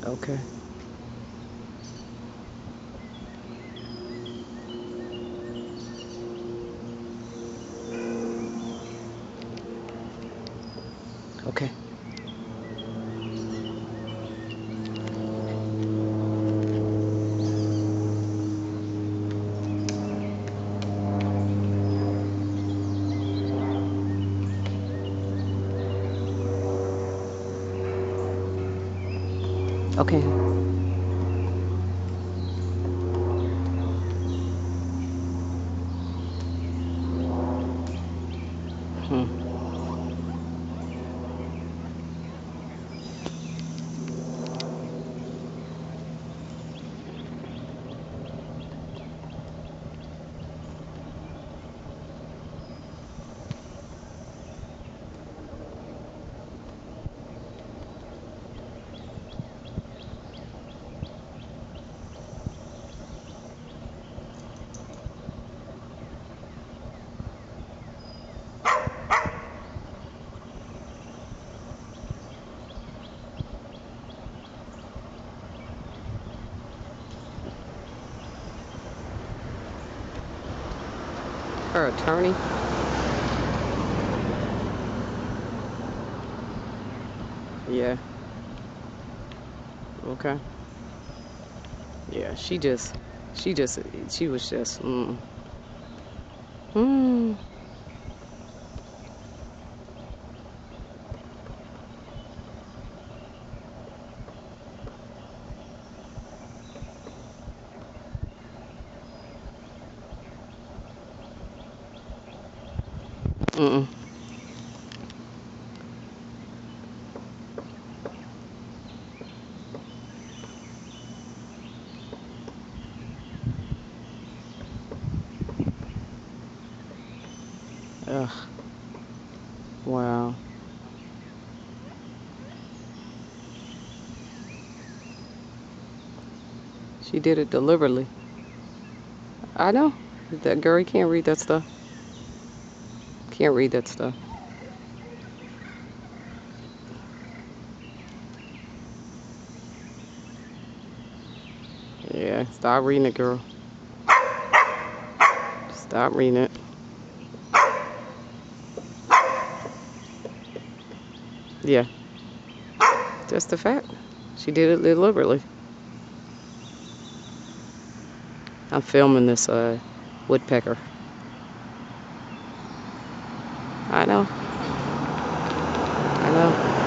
Okay. Okay. Okay. Hmm. Her attorney. Yeah. Okay. Yeah. She was just. Mm. Mm. Ugh. Wow. She did it deliberately. I know. That girl, you can't read that stuff. Can't read that stuff. Yeah. Stop reading it, girl. Stop reading it. Yeah. Just the fact. She did it deliberately. I'm filming this woodpecker. I know. I know.